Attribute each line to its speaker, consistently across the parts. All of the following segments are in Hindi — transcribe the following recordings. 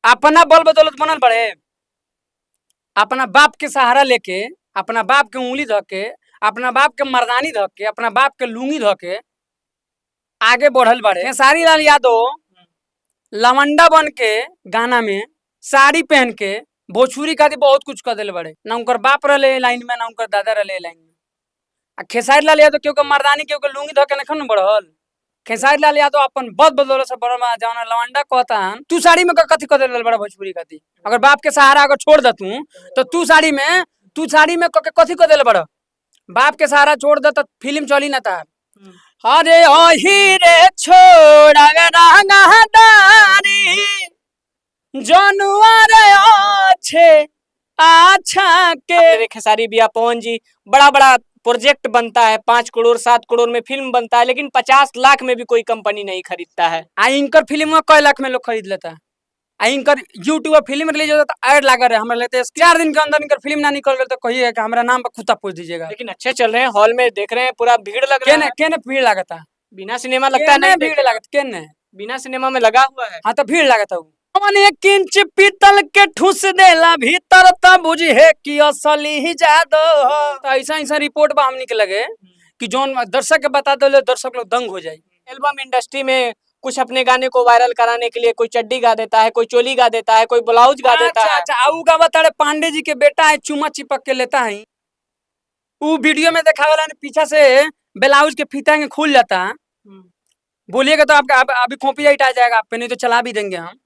Speaker 1: अपना बल बदौलत बनल बड़े, अपना बाप के सहारा लेके, अपना बाप के उंगली धके, अपना बाप के मर्दानी धके, अपना बाप के लुंगी धके आगे बढ़ल बड़े। खेसारी लाल यादव लवंडा बन के गाना में साड़ी पहन के भोजपुरी खातिर बहुत कुछ कर दिल बड़े। ना उनकर बाप रहे लाइन में, ना उनकर दादा रहे लाइन में। आ खेसारी लाल यादव केहू के मर्दानी केहू के लुंगी धके नहीं बढ़ल। खेसारी लाल यादव अपन बद बदौलत से बढ़ल बा। जौन लवंडा कहता तू साड़ी में कथी कर दिल बड़ा भोजपुरी खातिर। अगर बाप के सहारा अगर छोड़ द तो तू साड़ी में कथी कर दिल बड़ा। बाप के सहारा छोड़ द तो फिल्म चली ना तार। अरे हीरे छोड़ा जनुआ रे अच्छे अच्छा के।
Speaker 2: खेसारी बिया पवन जी बड़ा बड़ा प्रोजेक्ट बनता है, 5 करोड़ 7 करोड़ में फिल्म बनता है, लेकिन 50 लाख में भी कोई कंपनी नहीं खरीदता है।
Speaker 1: इनकर फिल्म में कई लाख में लोग खरीद लेता है। इनकर यूट्यूब पर फिल्म रिलीज होता है, ऐड लगा रहे हमारे लेते 4 दिन के अंदर इनकर फिल्म ना निकल गए तो कहिए कि हमारा नाम पर खुदा पूछ दीजिएगा।
Speaker 2: लेकिन अच्छे चल रहे हैं, हॉल में देख रहे हैं, पूरा भीड़ लग रहा है।
Speaker 1: केने भीड़ लगता,
Speaker 2: बिना सिनेमा लगता है नहीं
Speaker 1: भीड़ लगता, केने
Speaker 2: बिना सिनेमा में लगा हुआ है।
Speaker 1: हाँ तो भीड़ लगता हूँ। 1 इंच पीतल के ठूस देला भीतर तब बुझे कि असली ही जादो। तो ऐसा रिपोर्ट बा हमनी के लगे कि जोन दर्शक के बता दो, दर्शक लोग दंग हो जाए।
Speaker 2: एल्बम इंडस्ट्री में कुछ अपने गाने को वायरल कराने के लिए कोई चड्डी गा देता है, कोई चोली गा देता है, कोई ब्लाउज गा देता है।
Speaker 1: अच्छा आऊ गा बता पांडे जी के बेटा है, चुमा चिपक के लेता है। वो वीडियो में देखा वाला पीछा से ब्लाउज के फीता के खुल जाता। बोलिएगा तो आपका अभी कॉपीराइट आ जाएगा आप पे, नहीं तो चला भी देंगे हम।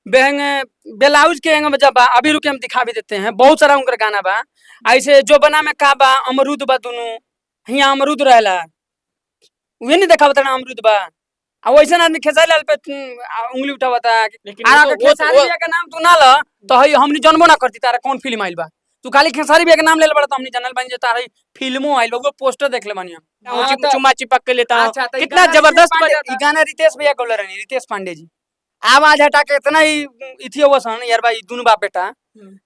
Speaker 1: ब्लाउज के जब अभी रुके हम दिखा भी देते हैं। बहुत सारा उनका गाना बा ऐसे जो बना में का बा अमरूद बा दोनों हिया अमरूद रहला वे नहीं देखा बता अमरूद बा। वैसे आदमी खेसारी लाल पे उंगली उठावता। खेसारी भैया का नाम तू ना ला तो हमनी जनबो ना करती तारा कौन फिल्म आइल बा। तू खाली खेसारी भैया का नाम ले बड़ा तो हमनी जानल बन जे तारा फिल्मों आइल बा, वो पोस्टर देख ले बानी हम।
Speaker 2: चुम्मा चिपक के लेता हूं।
Speaker 1: अच्छा
Speaker 2: कितना जबरदस्त
Speaker 1: गाना रितेश भैया बोल रहे हैं, रितेश पांडे जी आवाज हटा के इतना ही इथी सन यार भाई दोनों बाप बेटा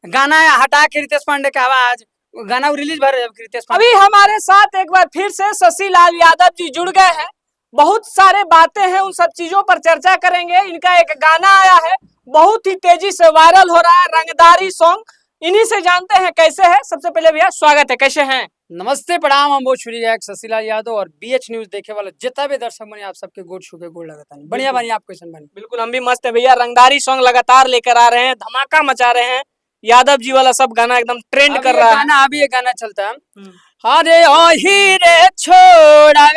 Speaker 1: गाना हटा के रितेश पांडे का आवाज गाना रिलीज भर रितेश पांडे।
Speaker 2: अभी हमारे साथ एक बार फिर से शशि लाल यादव जी जुड़ गए हैं। बहुत सारे बातें हैं, उन सब चीजों पर चर्चा करेंगे। इनका एक गाना आया है, बहुत ही तेजी से वायरल हो रहा है, रंगदारी सॉन्ग। इन्हीं से जानते हैं कैसे है। सबसे पहले भैया स्वागत है, कैसे हैं?
Speaker 1: नमस्ते प्रणाम, हम भोजपुरी शशि लाल यादव और BH न्यूज देखे वाला जितना भी दर्शक बने आप सबके गोड़ छू के गोड़ लगाता है। बढ़िया बनी, आप कैसे बनी?
Speaker 2: बिल्कुल हम भी मस्त है भैया। रंगदारी सॉन्ग लगातार लेकर आ रहे हैं, धमाका मचा रहे हैं। यादव जी वाला सब गाना एकदम ट्रेंड कर रहा है।
Speaker 1: अभी ये गाना चलता है, अरे हीरे छोड़ा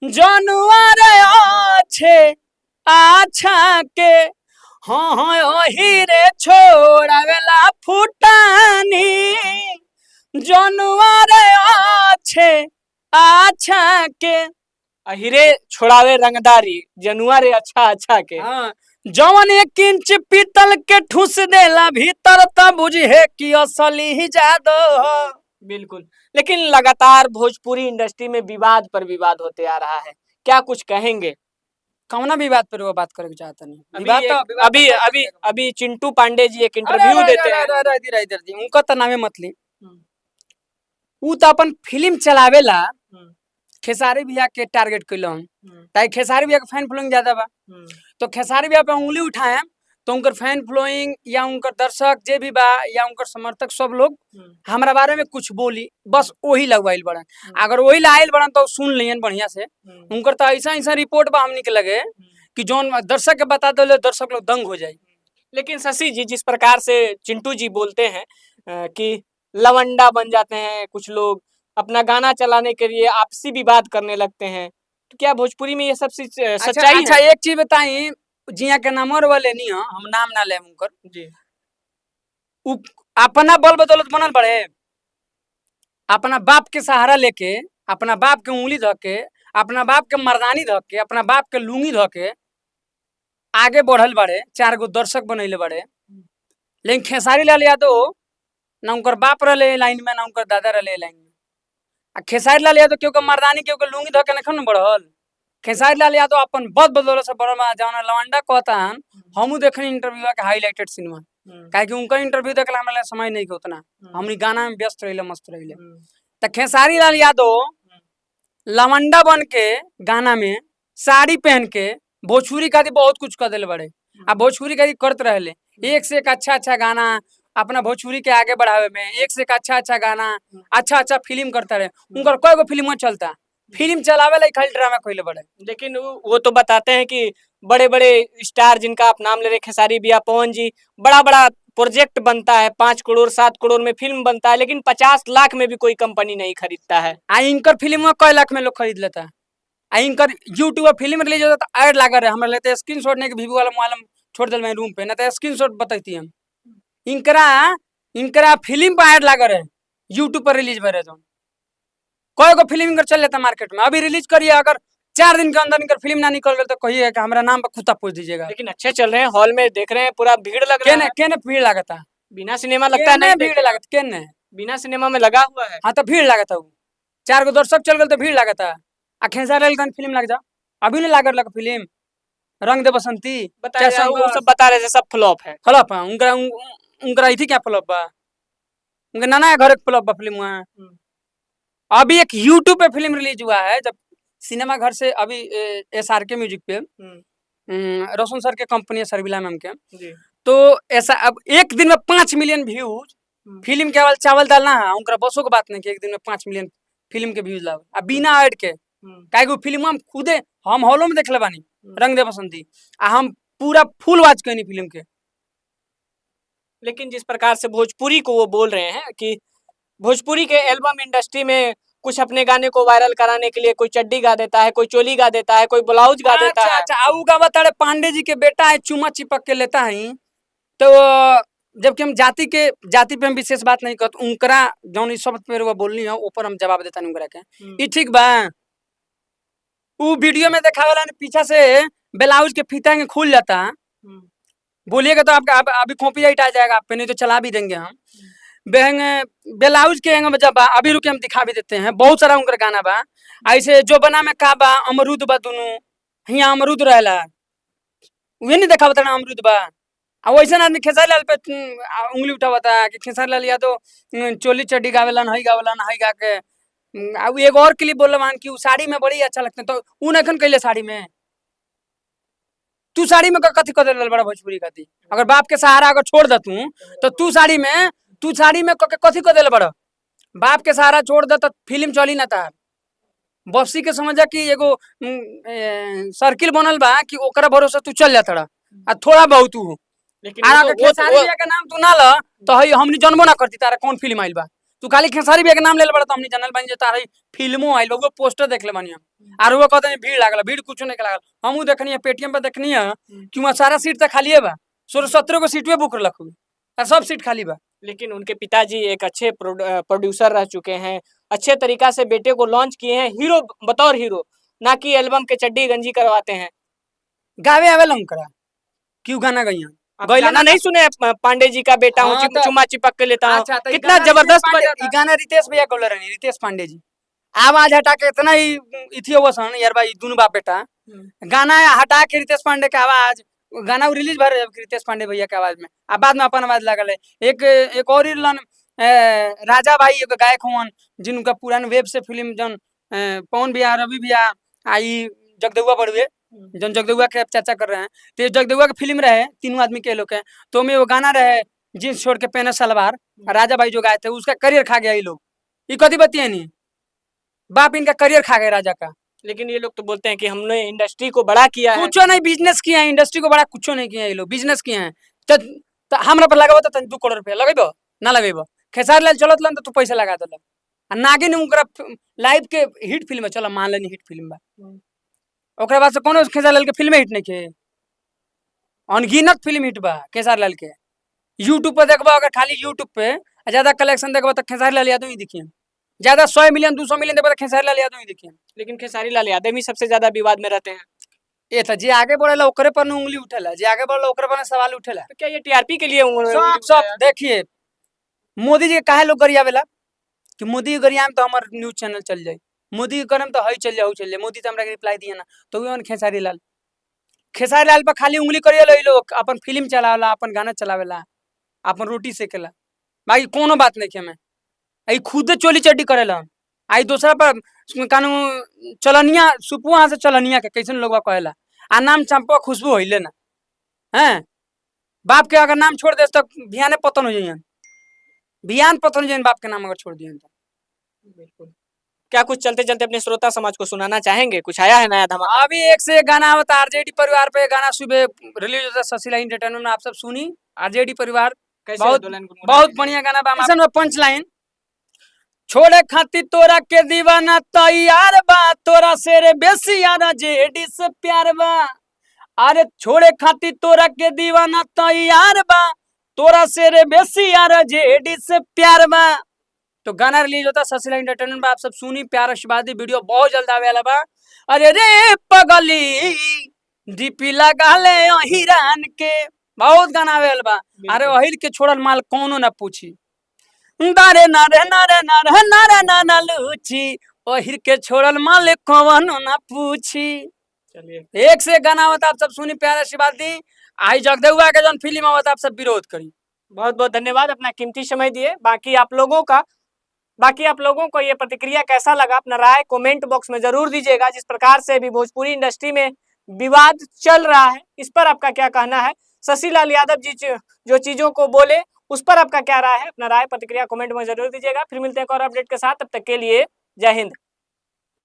Speaker 1: जनुआ रे अच्छे अच्छा के। हाँ हीरे छोड़ा फुटानी जनुआ रे अच्छे अच्छा के।
Speaker 2: हीरे छोड़ावे रंगदारी जनुआ रे अच्छा अच्छा के।
Speaker 1: हाँ जवन 1 इंच पीतल के ठूस देला भीतर तब बुझे कि असली ही जादो।
Speaker 2: बिल्कुल, लेकिन लगातार भोजपुरी इंडस्ट्री में विवाद पर विवाद होते आ रहा है, क्या कुछ कहेंगे?
Speaker 1: कौना विवाद पर वो बात करके चाहता
Speaker 2: नहीं। अभी चिंटू पांडे जी एक इंटरव्यू देते हैं।
Speaker 1: उनका तो नामे मतली वो तो अपन फिल्म चलावेला खेसारी भैया के टारगेट कैलन ताकि खेसारी भैया का फैन फॉलोइंग ज्यादा बा। तो खेसारी भैया पे उंगली उठाए तो उनकर फैन फॉलोइंग या उनकर दर्शक जे भी बा या उनकर समर्थक सब लोग हमारा बारे में कुछ बोली, बस वही लगवाइल बड़ा। अगर वही लाइल बड़ा तो सुन लियन बढ़िया से। उनकर तो ऐसा रिपोर्ट बा हमनी के लगे कि जोन दर्शक के बता दो दर्शक लोग दंग हो जाए।
Speaker 2: लेकिन शशि जी जिस प्रकार से चिंटू जी बोलते हैं कि लवंडा बन जाते हैं कुछ लोग, अपना गाना चलाने के लिए आपसी विवाद करने लगते हैं, तो क्या भोजपुरी में ये सब सच्चाई है?
Speaker 1: अच्छा एक चीज बताई, जिया के नंबर वाले नहीं हो, हम नाम ना ले उनकर जी, अपना बल बदौलत बनल बड़े, अपना बाप के सहारा लेके, अपना बाप के उंगली धके, अपना बाप के मर्दानी धके, अपना बाप के लुंगी धके आगे बढ़ल बड़े। 4 गो दर्शक बनैले बड़े। लेकिन खेसारी लाल यादव ना उनकर बाप रहे लाइन में, ना उनकर दादा रहे लाइन में। खेसारी लाल यादव केहू के मर्दानी केहू के लुंगी धके नहीं बढ़ल। खेसारी लाल यादव अपन बद बदौलत से बढ़ल बा। जौन लवंडा कहता हमू देखनी इंटरव्यू के हाईलाइटेड सिनेमा, काहे कि उनका इंटरव्यू देखला हमरा समय नहीं के उतना, हमनी गाना में व्यस्त रहिले, मस्त रहिले। तो खेसारी लाल यादव लवंडा बन के गाना में साड़ी पहन के भोजपुरी खातिर बहुत कुछ कर दिले बड़े। आ भोजपुरी खातिर करत रहले, एक से एक अच्छा अच्छा गाना अपना भोजपुरी के आगे बढ़ावे में, एक से एक अच्छा अच्छा गाना, अच्छा अच्छा फिल्म करता रहे। उनकर कई गो फिल्म चलता, फिल्म चलावे ला खाली ड्रामा कइले बड़े।
Speaker 2: लेकिन वो तो बताते हैं कि बड़े बड़े स्टार जिनका आप नाम ले रहे, खेसारी भैया, पवन जी, बड़ा बड़ा प्रोजेक्ट बनता है, 5 करोड़ 7 करोड़ में फिल्म बनता है, लेकिन 50 लाख में भी कोई कंपनी नहीं खरीदता है।
Speaker 1: आ इनकर फिल्म कई लाख में लोग खरीद लेता। आ इनकर यूट्यूब फिल्म रिलीज होता तो ऐड लागा रहे, हमरा लेते स्क्रीन शॉट नहीं कि वीवो वाला मोबाइल छोड़ दिल रूम पे, ना तो स्क्रीन शॉट बताती हम। इनकरा इनकरा फिल्म पर ऐड लागा रहे, यूट्यूब पर रिलीज भरे तो कोई को फिल्म इनकर चल जाता मार्केट में। अभी रिलीज करिए, अगर 4 दिन के अंदर इनकर फिल्म ना निकल गए तो कहिए कि हमारा नाम पर कुत्ता पूछ दीजिएगा।
Speaker 2: लेकिन अच्छे चल रहे हैं, हॉल में देख रहे हैं, पूरा भीड़ लग रहा है।
Speaker 1: केने भीड़ लागता,
Speaker 2: बिना सिनेमा लगता है नहीं
Speaker 1: भीड़
Speaker 2: देखेगा।
Speaker 1: लागत केने,
Speaker 2: बिना सिनेमा में लगा हुआ है।
Speaker 1: हाँ तो भीड़ लागता। 4 गो दर्शक चल गए तो भीड़ लागता। आ खेसारी लाल फिल्म लग जा, अभी नहीं लागल लग फिल्म रंग दे बसंती
Speaker 2: बताया वो सब बता रहे थे, सब फ्लॉप है।
Speaker 1: फ्लॉप है उनका। उनका इथी क्या फ्लॉप बा, उनके नाना घर के फ्लॉप बा फिल्म हुआ। अभी एक यूट्यूब पे फिल्म रिलीज हुआ है, जब सिनेमा घर से अभी SRK म्यूजिक पे रोशन सर के कंपनी है, सरबिला मैम के, तो ऐसा अब एक दिन में 5 मिलियन व्यूज फिल्म के चावल डालना है उनका बसों की बात नहीं कि एक दिन में 5 मिलियन फिल्म के व्यूज लाओ, अब बिना ऐड के। काहे फिल्म हम खुदे हम हॉलों में देखले बानी रंग दे बसंती, आ हम पूरा फुल वॉच कनी फिल्म के।
Speaker 2: लेकिन जिस प्रकार से भोजपुरी को वो बोल रहे हैं कि भोजपुरी के एल्बम इंडस्ट्री में कुछ अपने गाने को वायरल कराने के लिए कोई चड्डी गा देता है, कोई चोली गा देता है, कोई ब्लाउज गा देता है।
Speaker 1: अच्छा आऊ गा बताड़े पांडे जी के बेटा है, चुमा चिपक के लेता है। तो जबकि हम जाति पे हम विशेष बात नहीं करते, उनकरा जौन इस शब्द पे वो बोलनी है ऊपर हम जवाब देता नहीं उनकरा के। ई ठीक बा, वो वीडियो में देखा वाला पीछा से ब्लाउज के फीता खुल जाता, बोलिएगा तो आपका अभी कॉपीराइट आ जाएगा आप पे, नहीं तो चला भी देंगे हम। ब्लाउज के जब अभी रुके हम दिखा भी देते हैं, बहुत सारा उनका गाना बा। ऐसे जो बना में का बा अमरूद बा दोनों, यहाँ अमरूद रहला, वे नहीं देखा बता अमरूद बा। वैसे आदमी खेसारी लाल पे उंगली उठावता कि खेसारी लाल या तो चोली चड्डी गावेलन, हई गावेलन, हई गा के। अब एक और क्लिप बोलवान कि साड़ी में बड़ी अच्छा लगता है, तो उ नखन कैले साड़ी में, तू साड़ी में कथी कर दे बड़ा भोजपुरी खाती। अगर बाप के सहारा अगर छोड़ दे तू, तो तू साड़ी में कथी कर दे बड़ा, बाप के सहारा छोड़ दे तो फिल्म चली ना था। बस्सी के समझ कि एगो सर्किल बनल बा कि ओकरा भरोसा तू चल जाता आ थोड़ा बहुत तू।
Speaker 2: लेकिन
Speaker 1: खेसारी भैया के नाम तू ना ल तो हई हमनी जनबो ना करती तारा कौन फिल्म आइल बा। तू खाली खेसारी भैया के नाम ले बड़ा तो हमनी जानल बानी जे तारा फिल्मो आइल बा, वो पोस्टर देखले बानी हम। आर वो कहते भीड़ लागल, भीड़ कुछ नहीं लागल। हमहू देखनी है, पेटीएम पे देखनी है कि वहाँ सारा सीट तो खाली है बा, 16-17 को सीट बुक रखू, सब सीट खाली बा।
Speaker 2: लेकिन उनके पिताजी एक अच्छे प्रोड्यूसर रह चुके हैं, अच्छे तरीका से बेटे को लॉन्च किए हैं, हीरो बतौर हीरो, ना कि एल्बम के चड्डी गंजी करवाते हैं।
Speaker 1: गावे आवेला उनकरा, क्यों गाना गई
Speaker 2: गाना नहीं सुने पांडे जी का बेटा हूँ, चुम्मा चिपक के लेता हूँ, कितना जबरदस्त
Speaker 1: गाना रितेश भैया बोल रहे हैं, रितेश पांडे जी आवाज हटा के इतना ही इथी सन यार भाई, दोनों बाप बेटा गाना हटा के रितेश पांडे के आवाज, गाना रिलीज भर रितेश पांडे भैया के आवाज में, आ बाद में अपन आवाज लागल है। एक और राजा भाई एक गायक हुन, जिनका पुरान वेब से फिल्म जन पवन भैया, रवि भैया, आई जगदुआ बड़ुए जन जगदुआ के चर्चा कर रहे हैं, तो जगदुआ के फिल्म रहे तीनों आदमी के लोग, तो में वो गाना रहे जींस छोड़ के पहने सलवार, राजा भाई जो गाए थे उसका करियर खा गया ये लोग। ये कथी बतिए नहीं, बाप इनका करियर खा गया राजा का।
Speaker 2: लेकिन ये लोग तो बोलते हैं कि हमने इंडस्ट्री को बड़ा किया है।
Speaker 1: कुछ नहीं, बिजनेस किया है, इंडस्ट्री को बड़ा कुछ नहीं किया ये लोग, बिजनेस किए हैं। तो हमरा पर लगाबो तो 2 करोड़ रुपया लगेबो ना लगेबो, खेसारी लाल चलत लन तो तू पैसा लगा दल, नागिन उनकरा लाइव के हिट फिल्म है, चलो मान लेनी हिट फिल्म बा, ओकरा बाद से कोनो खेसारी लाल के फिल्म हिट नहीं के, अनगिनत फिल्म हिट बा खेसारी लाल के। यूट्यूब पर देखबा, अगर खाली यूट्यूब पे ज्यादा कलेक्शन देखबा तो खेसारी लाल यादव ही दिखिए, ज्यादा 100 मिलियन 200 मिलियन देखबा तो खेसारी लाल यादव ही दिखिए।
Speaker 2: लेकिन खेसारी लाल यादव ही सबसे ज्यादा विवाद में रहते हैं।
Speaker 1: ये था जे आगे बढ़ेला ओकरे पर उंगली उठेला, जे आगे बढ़ेला ओकरे पर सवाल उठेला।
Speaker 2: तो क्या ये टीआरपी के लिए
Speaker 1: सब देखिए, मोदी जी काहे लोग गरियावेला कि मोदी के गरियाम तो हमार न्यूज चैनल चल जाए, मोदी के करम तो हई चल जाए, मोदी तो हमरा के रिप्लाई दिए ना, तो वे खेसारी लाल पर खाली उंगली करिएला लोग, अपन फिल्म चलावेला, अपन गाना चलावेला, अपन रोटी सेकेला, बाकी कोनो बात नहीं के। मैं आई खुद चोली चड्डी करेला, आई दूसरा पर कानू चलनिया सुपुआ से चलनिया के कैसे लोग कहेला, आ नाम चंपा खुशबू होइले ना हैं। बाप के अगर नाम छोड़ दे तो बियाने पतन हो जाइए, बियान पतन हो जाइए बाप के नाम अगर छोड़ दिए तो।
Speaker 2: बिल्कुल। क्या कुछ चलते चलते अपने श्रोता समाज को सुनाना चाहेंगे? कुछ आया है नया धमाका?
Speaker 1: अभी एक से एक गाना आवता आरजेडी परिवार पे, गाना सुबह रिलीज होता ससीला एंटरटेनमेंट में, आप सब सुनी आरजेडी परिवार।
Speaker 2: कैसे
Speaker 1: बहुत
Speaker 2: दुल्हन गुनगुना
Speaker 1: बहुत
Speaker 2: के?
Speaker 1: बढ़िया गाना बा। ऐसन में पंच लाइन, छोड़े खातिर तोरा के दीवाना तैयार बा, तोरा से रे बेसी यारा जेडी से प्यार बा। अरे छोड़े खातिर तोरा के दीवाना तैयार बा, तोरा से रे बेसी यारा जेडी से प्यार बा। तो गाना रिलीज होता ससीला एंटरटेनमेंट में, आप सब सुनी। प्यार आशीर्वादी वीडियो बहुत जल्द आवे वाला बा। अरे रे पगली डीपी लगा ले हिरान के, बहुत गाना आवे वाला बा। अरे अहिर के छोड़ल माल कौनो ना पूछी, नारे नारे नारे नारे नारे नाना लूची, ओहिर के छोड़ल माल कौनो ना पूछी।
Speaker 2: चलिए,
Speaker 1: एक से एक गाना आवता, आप सब सुनी। प्यार आशीर्वाद दी। आई जगदेवा के जौन फिल्म आवता आप सब विरोध करी।
Speaker 2: बहुत बहुत धन्यवाद अपना कीमती समय दिए। बाकी आप लोगों को ये प्रतिक्रिया कैसा लगा, अपना राय कमेंट बॉक्स में जरूर दीजिएगा। जिस प्रकार से अभी भोजपुरी इंडस्ट्री में विवाद चल रहा है, इस पर आपका क्या कहना है? शशि लाल यादव जी जो चीजों को बोले उस पर आपका क्या राय है? अपना राय प्रतिक्रिया कमेंट में जरूर दीजिएगा। फिर मिलते हैं एक और अपडेट के साथ, तब तक के लिए जय हिंद।